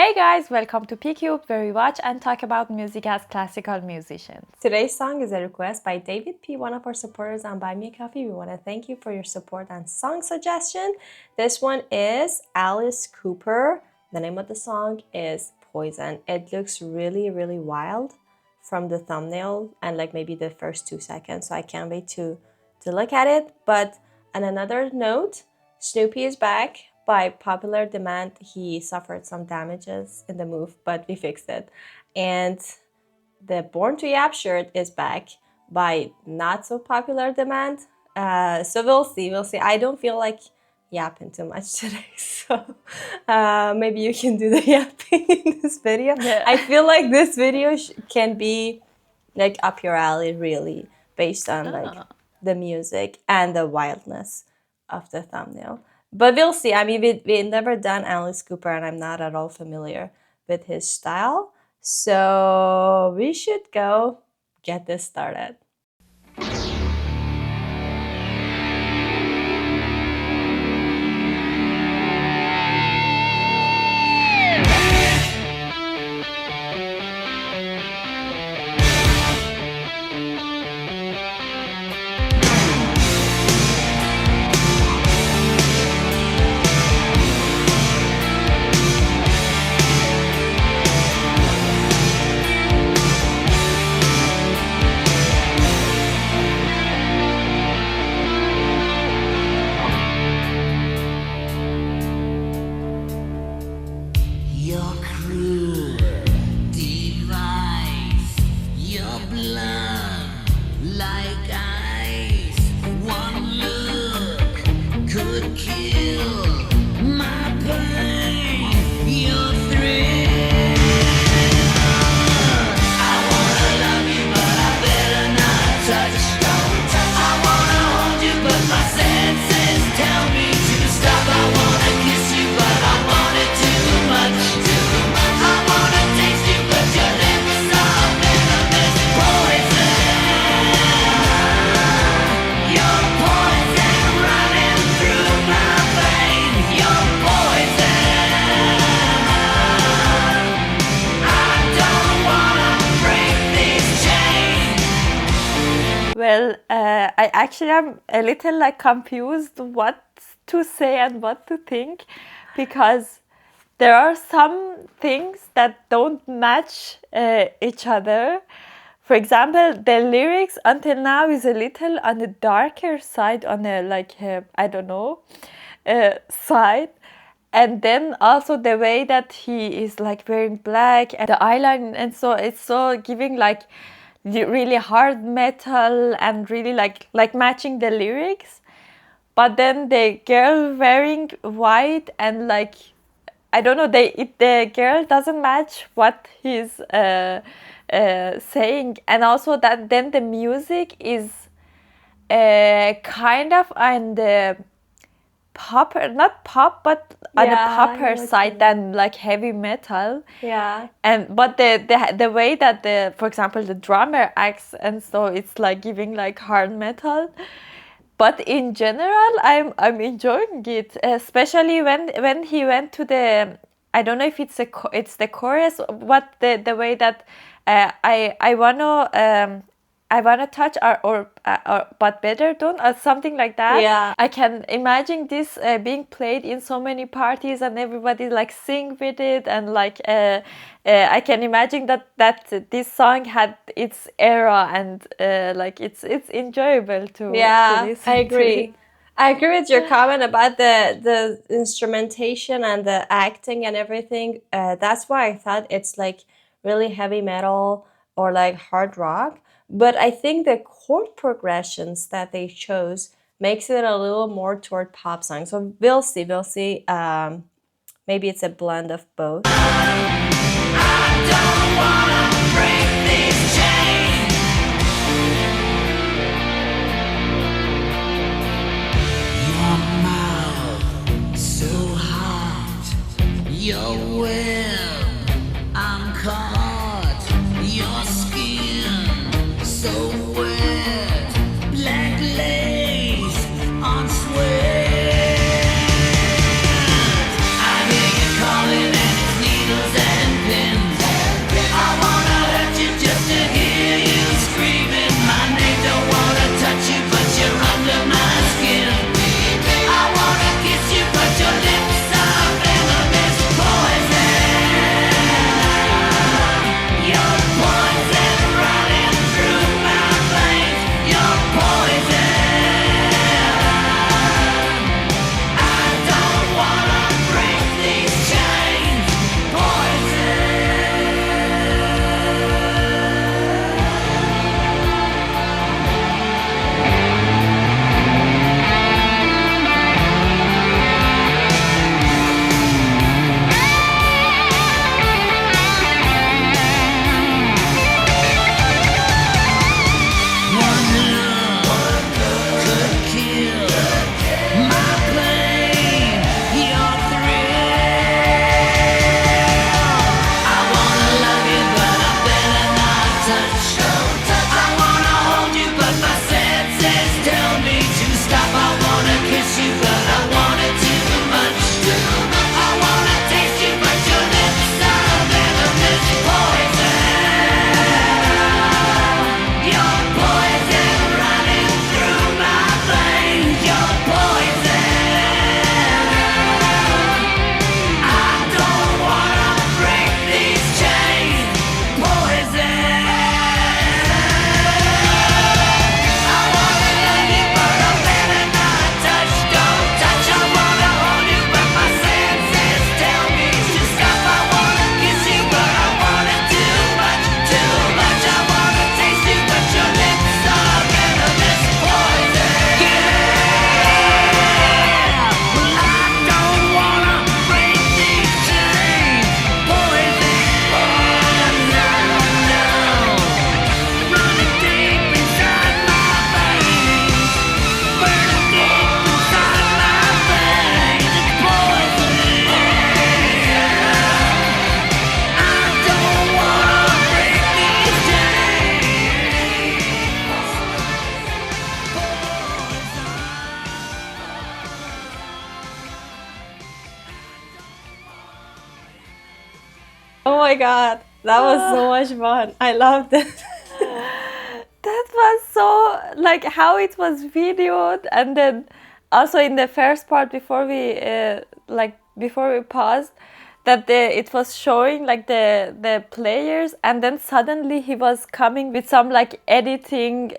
Hey guys, welcome to PCube, where we watch and talk about music as classical musicians. Today's song is a request by David P., one of our supporters on Buy Me a Coffee. We want to thank you for your support and song suggestion. This one is Alice Cooper. The name of the song is Poison. It looks really, really wild from the thumbnail and like maybe the first 2 seconds, so I can't wait to look at it. But on another note, Snoopy is back. By popular demand, he suffered some damages in the move, but we fixed it. And the Born to Yap shirt is back by not so popular demand. So we'll see. I don't feel like yapping too much today, so maybe you can do the yapping in this video. Yeah. I feel like this video can be like up your alley, really, based on like the music and the wildness of the thumbnail. But we'll see. I mean, we've never done Alice Cooper, and I'm not at all familiar with his style. So we should go get this started. Your cruel device, your blood like ice. One look could kill my pain. Your thrill. I wanna love you, but I better not touch. I wanna hold you, but my senses tell me to stop. I wanna kiss you, but I want it too much. I wanna taste you, but your lips are venomous poison. Your poison running through my veins. Your poison. I don't wanna break these chains. Well, I actually am a little like confused what to say and what to think, because there are some things that don't match each other. For example, the lyrics until now is a little on the darker side, on a I don't know, side. And then also the way that he is like wearing black and the eyeliner, and so it's so giving like really hard metal and really like matching the lyrics. But then the girl wearing white and like I don't know, the girl doesn't match what he's saying, and also that then the music is kind of on the pop, not pop, but on the Yeah, I know popper what you side mean. than like heavy metal. Yeah. And but the way that for example, the drummer acts, and so it's like giving like hard metal. But in general, I'm enjoying it, especially when he went to the, I don't know if it's it's the chorus, what the way that I wanna touch or but better don't, or something like that. Yeah. I can imagine this being played in so many parties and everybody like sing with it, and like I can imagine that this song had its era, and like it's enjoyable to listen I agree. to. I agree with your comment about the instrumentation and the acting and everything. That's why I thought it's like really heavy metal or like hard rock. But I think the chord progressions that they chose makes it a little more toward pop song. So we'll see. Maybe it's a blend of both. I don't wanna break these chains. Your mouth so hot, your web I'm caught, your skin so wet, black lace on sweat. I hear you calling and it's needles Oh my god, that was so much fun. I loved it. That was so like how it was videoed, and then also in the first part before we paused, that it was showing like the players, and then suddenly he was coming with some like editing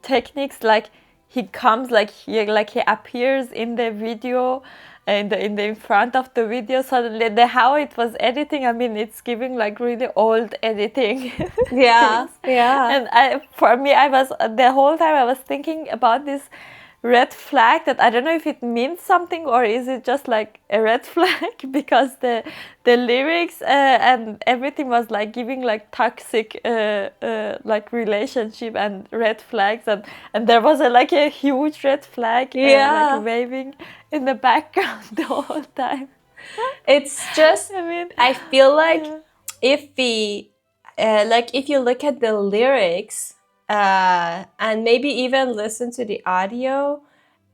techniques, like he comes like he appears in the video, in front of the video. Suddenly the how it was editing, I mean, it's giving like really old editing Yeah, things. yeah. And for me, I was the whole time I was thinking about this red flag, that I don't know if it means something or is it just like a red flag, because the lyrics and everything was like giving like toxic like relationship and red flags, and there was like a huge red flag Yeah. like waving in the background the whole time. It's just, I mean, I feel like if we, like if you look at the lyrics and maybe even listen to the audio,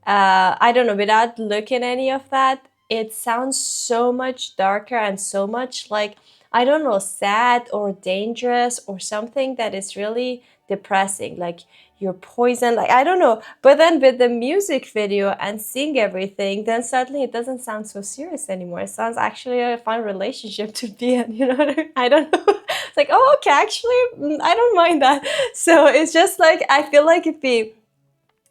I don't know, without looking any of that, it sounds so much darker and so much like, I don't know, sad or dangerous or something that is really depressing, like you're poisoned, like I don't know. But then with the music video and seeing everything, then suddenly it doesn't sound so serious anymore. It sounds actually a fun relationship to be in, you know what I mean? I don't know. It's like, oh, okay, actually, I don't mind that. So it's just like, I feel like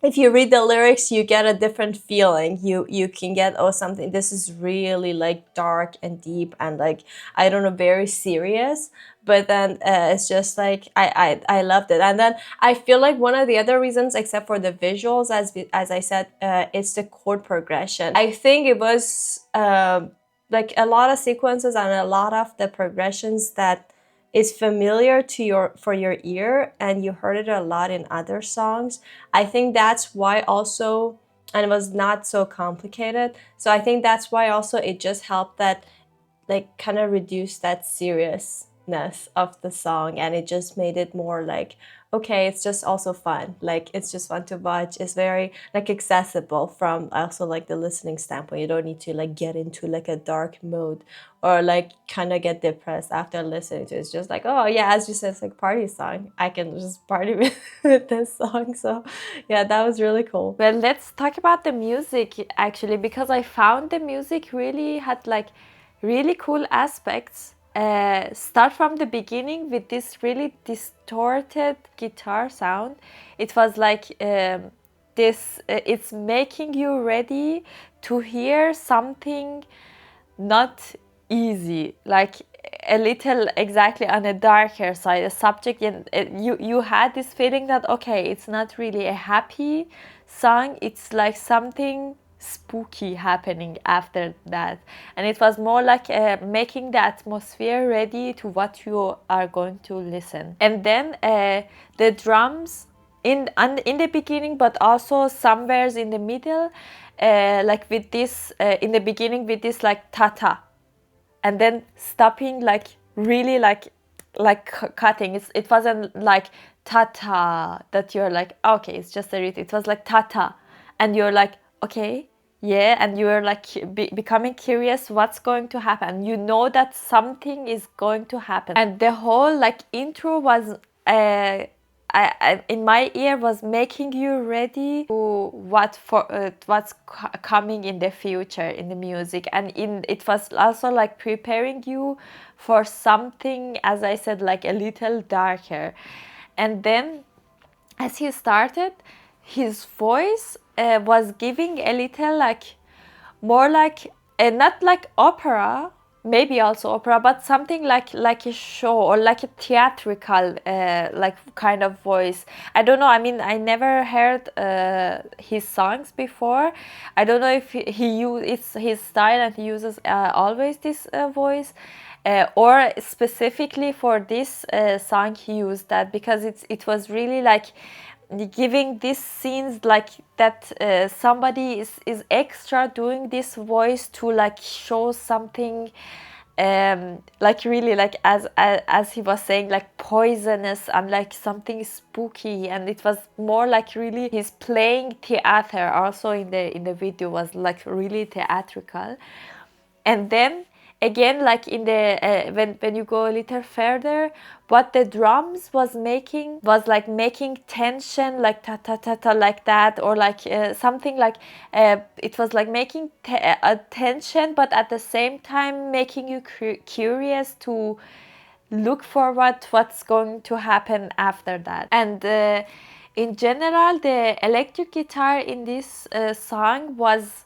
if you read the lyrics, you get a different feeling. You can get, oh, something, this is really like dark and deep and like, I don't know, very serious. But then it's just like I loved it. And then I feel like one of the other reasons, except for the visuals, as I said, it's the chord progression. I think it was like a lot of sequences and a lot of the progressions that is familiar to your ear, and you heard it a lot in other songs. I think that's why also, and it was not so complicated. So I think that's why also it just helped that, like, kind of reduce that seriousness of the song, and it just made it more like, okay, it's just also fun, like it's just fun to watch. It's very like accessible from also like the listening standpoint. You don't need to like get into like a dark mode or like kind of get depressed after listening to it. It's just like, oh yeah, as you said, it's like party song, I can just party with this song. So yeah, that was really cool. well, let's talk about the music actually, because I found the music really had like really cool aspects. Start from the beginning with this really distorted guitar sound. It was like it's making you ready to hear something not easy, like a little exactly on a darker side, a subject, and you had this feeling that okay, it's not really a happy song, it's like something spooky happening after that, and it was more like making the atmosphere ready to what you are going to listen. And then the drums in the beginning, but also somewheres in the middle, like with this in the beginning with this like ta-ta, and then stopping like really like cutting. It wasn't like ta-ta that you're like, okay, it's just a rhythm. It was like ta-ta, and you're like, okay, yeah, and you're like becoming curious what's going to happen. You know that something is going to happen, and the whole like intro was in my ear was making you ready to what's coming in the future in the music, and it was also like preparing you for something, as I said, like a little darker. And then as he started, his voice was giving a little like more like not like opera, maybe also opera, but something like a show or like a theatrical like kind of voice. I don't know, I mean, I never heard his songs before. I don't know if it's his style and he uses always this voice, or specifically for this song he used that, because it was really like giving these scenes like that somebody is extra doing this voice to like show something like really like as he was saying, like poisonous and like something spooky. And it was more like really he's playing theater also in the video, was like really theatrical. And then again, like in the when you go a little further, what the drums was making was like making tension, like ta ta ta ta, like that, or like something like it was like making a tension, but at the same time making you curious to look forward what's going to happen after that. And in general, the electric guitar in this song was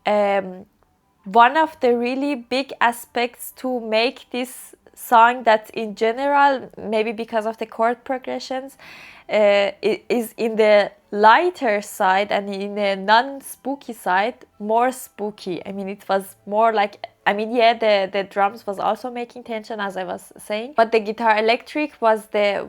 one of the really big aspects to make this song, that in general, maybe because of the chord progressions, is in the lighter side and in the non-spooky side more spooky. I mean, it was more like, I mean, yeah, the drums was also making tension, as I was saying, but the guitar electric was the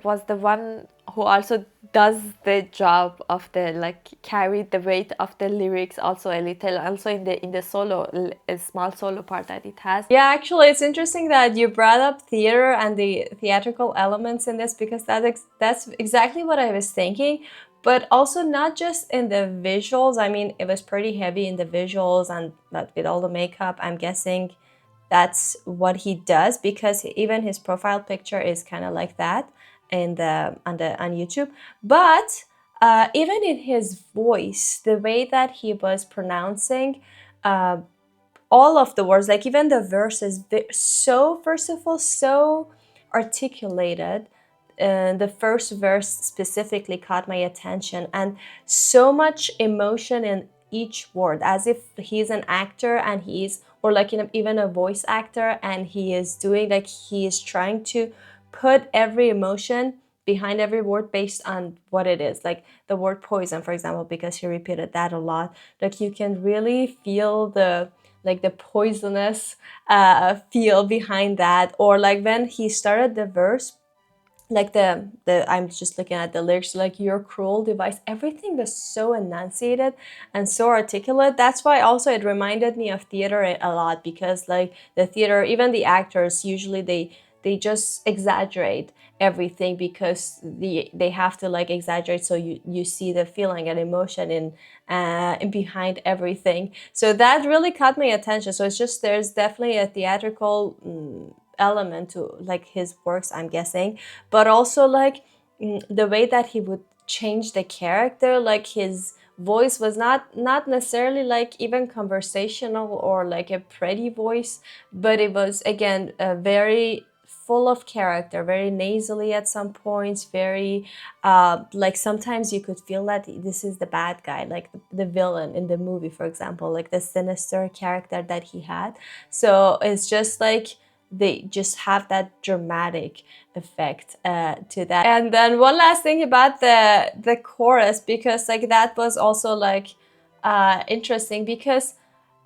one who also does the job of the, like, carry the weight of the lyrics also a little, also in the solo, a small solo part that it has. Yeah, actually, it's interesting that you brought up theater and the theatrical elements in this, because that's exactly what I was thinking. But also not just in the visuals. I mean, it was pretty heavy in the visuals, and that with all the makeup, I'm guessing that's what he does, because even his profile picture is kind of like that in on YouTube. But even in his voice, the way that he was pronouncing all of the words, like even the verses, so, first of all, so articulated. The first verse specifically caught my attention, and so much emotion in each word, as if he's an actor and he's, or like even a voice actor, and he is doing, like, he is trying to put every emotion behind every word based on what it is. Like the word poison, for example, because he repeated that a lot, like you can really feel the, like, the poisonous feel behind that. Or like when he started the verse, like the I'm just looking at the lyrics, like your cruel device, everything was so enunciated and so articulate. That's why also it reminded me of theater a lot, because like the theater, even the actors, usually they just exaggerate everything, because they have to like exaggerate, so you see the feeling and emotion in behind everything. So that really caught my attention. So it's just, there's definitely a theatrical element to like his works, I'm guessing. But also like the way that he would change the character, like his voice was not necessarily like even conversational or like a pretty voice, but it was again a very full of character, very nasally at some points, very like sometimes you could feel that this is the bad guy, like the villain in the movie, for example, like the sinister character that he had. So it's just like they just have that dramatic effect to that. And then one last thing about the chorus, because like that was also like interesting, because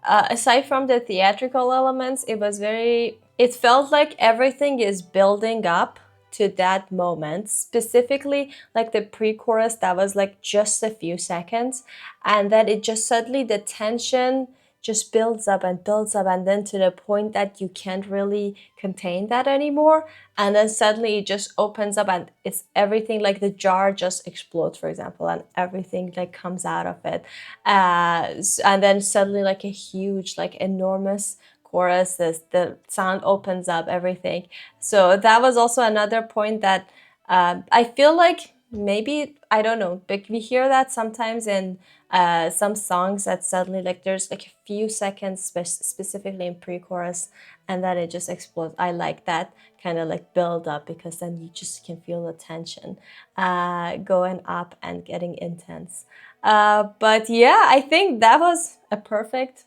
aside from the theatrical elements, it felt like everything is building up to that moment, specifically like the pre-chorus that was like just a few seconds, and then it just suddenly, the tension just builds up and builds up, and then to the point that you can't really contain that anymore, and then suddenly it just opens up and it's everything, like the jar just explodes, for example, and everything like comes out of it, and then suddenly like a huge, like enormous chorus, the sound opens up everything. So that was also another point that I feel like maybe, I don't know, but we hear that sometimes in some songs, that suddenly like there's like a few seconds specifically in pre-chorus, and then it just explodes. I like that kind of like build up, because then you just can feel the tension going up and getting intense. But yeah, I think that was a perfect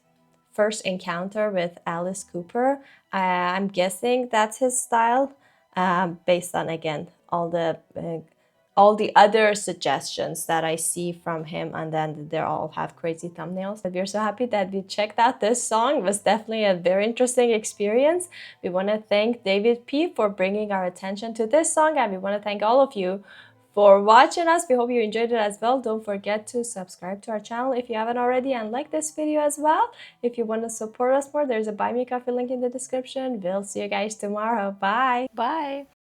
first encounter with Alice Cooper. I'm guessing that's his style, based on, again, all the other suggestions that I see from him, and then they all have crazy thumbnails. But we're so happy that we checked out this song. It was definitely a very interesting experience. We want to thank David P for bringing our attention to this song, and we want to thank all of you for watching us. We hope you enjoyed it as well. Don't forget to subscribe to our channel if you haven't already, and like this video as well. If you want to support us more, there's a Buy Me Coffee link in the description. We'll see you guys tomorrow. Bye. Bye.